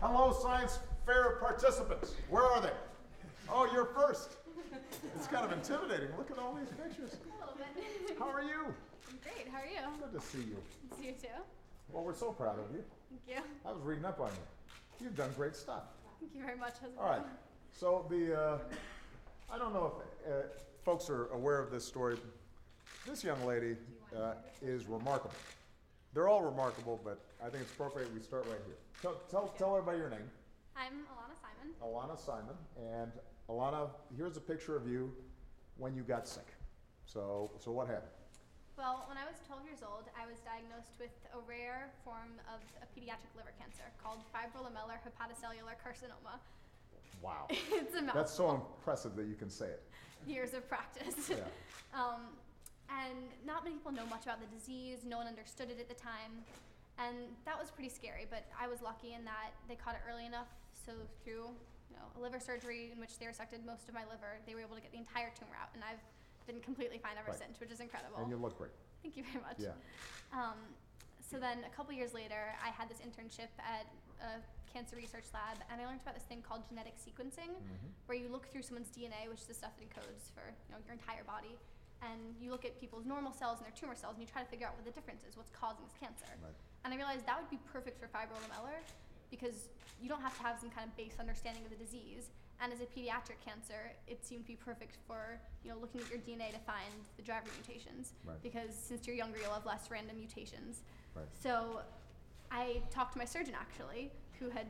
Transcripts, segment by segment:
Hello, science fair participants. Where are they? Oh, you're first. It's kind of intimidating. Look at all these pictures. A little bit. How are you? I'm great. How are you? Good to see you. Good to see you too. Well, we're so proud of you. Thank you. I was reading up on you. You've done great stuff. Thank you very much. How's it All right. going? So I don't know if folks are aware of this story. This young lady is remarkable. They're all remarkable, but I think it's appropriate we start right here. Tell everybody your name. I'm Elana Simon. Elana Simon. And Elana, here's a picture of you when you got sick. So what happened? Well, when I was 12 years old, I was diagnosed with a rare form of a pediatric liver cancer called Fibrolamellar Hepatocellular Carcinoma. Wow. It's a mouthful. That's so impressive that you can say it. Years of practice. Yeah. And not many people know much about the disease. No one understood it at the time. And that was pretty scary, but I was lucky in that they caught it early enough. So through a liver surgery in which they resected most of my liver, they were able to get the entire tumor out. And I've been completely fine ever since, which is incredible. And you look great. Thank you very much. Yeah. So then a couple years later, I had this internship at a cancer research lab, and I learned about this thing called genetic sequencing, where you look through someone's DNA, which is the stuff that encodes for your entire body, and you look at people's normal cells and their tumor cells, and you try to figure out what the difference is, what's causing this cancer. Right. And I realized that would be perfect for fibrolamellar, because you don't have to have some kind of base understanding of the disease. And as a pediatric cancer, it seemed to be perfect for looking at your DNA to find the driver mutations. Right. Because since you're younger, you'll have less random mutations. Right. So I talked to my surgeon actually, who had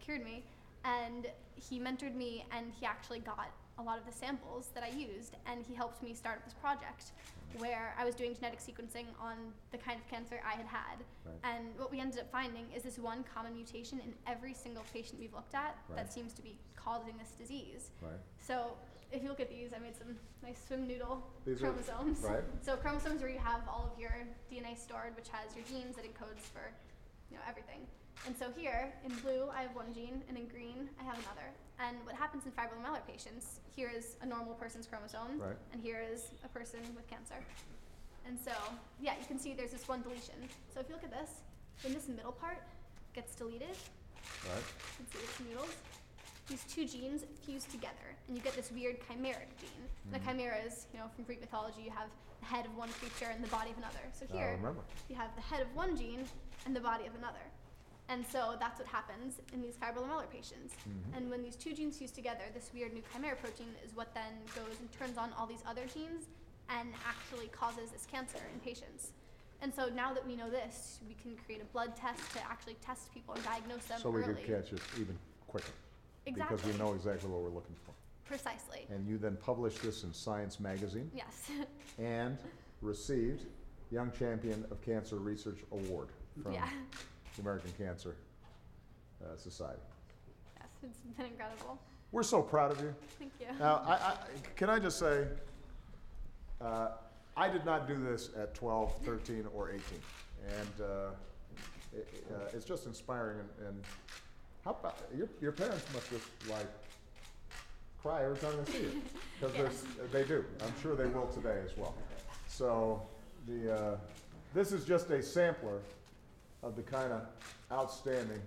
cured me, and he mentored me, and he actually got a lot of the samples that I used, and he helped me start up this project where I was doing genetic sequencing on the kind of cancer I had had. Right. And what we ended up finding is this one common mutation in every single patient we've looked at that seems to be causing this disease. Right. So if you look at these, I made some nice swim noodle These chromosomes. Right. So chromosomes are where you have all of your DNA stored, which has your genes that encodes for everything. And so here, in blue, I have one gene, and in green, I have another. And what happens in fibrolamellar patients, here is a normal person's chromosome, and here is a person with cancer. And so, yeah, you can see there's this one deletion. So if you look at this, when this middle part gets deleted, you can see it's noodles, these two genes fuse together, and you get this weird chimeric gene. And the chimera is, from Greek mythology, you have the head of one creature and the body of another. So here, you have the head of one gene and the body of another. And so that's what happens in these fibrolamellar patients. And when these two genes fuse together, this weird new chimera protein is what then goes and turns on all these other genes and actually causes this cancer in patients. And so now that we know this, we can create a blood test to actually test people and diagnose them early. So we could catch it even quicker. Exactly. Because we know exactly what we're looking for. Precisely. And you then published this in Science magazine. Yes. And received Young Champion of Cancer Research Award from the American Cancer Society. Yes, it's been incredible. We're so proud of you. Thank you. Now, can I just say, I did not do this at 12, 13, or 18. And it's just inspiring. And how about, your parents must just cry every time they see you. Because they do. I'm sure they will today as well. So this is just a sampler of the kind of outstanding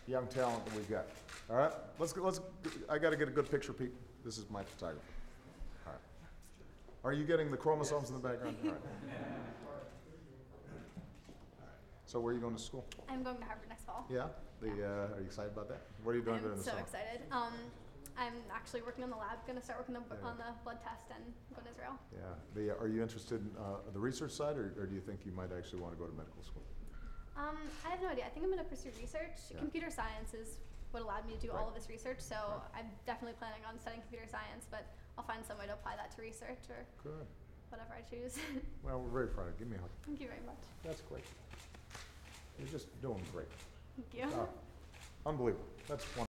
young talent that we've got. All right, I got to get a good picture, Pete. This is my photographer. All right. Are you getting the chromosomes in the background? All right. So where are you going to school? I'm going to Harvard next fall. Yeah? Are you excited about that? What are you doing during the summer? I'm so excited. I'm actually working on the lab, going to start working on the blood test and go to Israel. Yeah. Are you interested in the research side, or do you think you might actually want to go to medical school? I have no idea. I think I'm going to pursue research. Yeah. Computer science is what allowed me to do all of this research, so I'm definitely planning on studying computer science, but I'll find some way to apply that to research or whatever I choose. Well, we're very proud of you. Give me a hug. Thank you very much. That's great. You're just doing great. Thank you. Unbelievable. That's wonderful.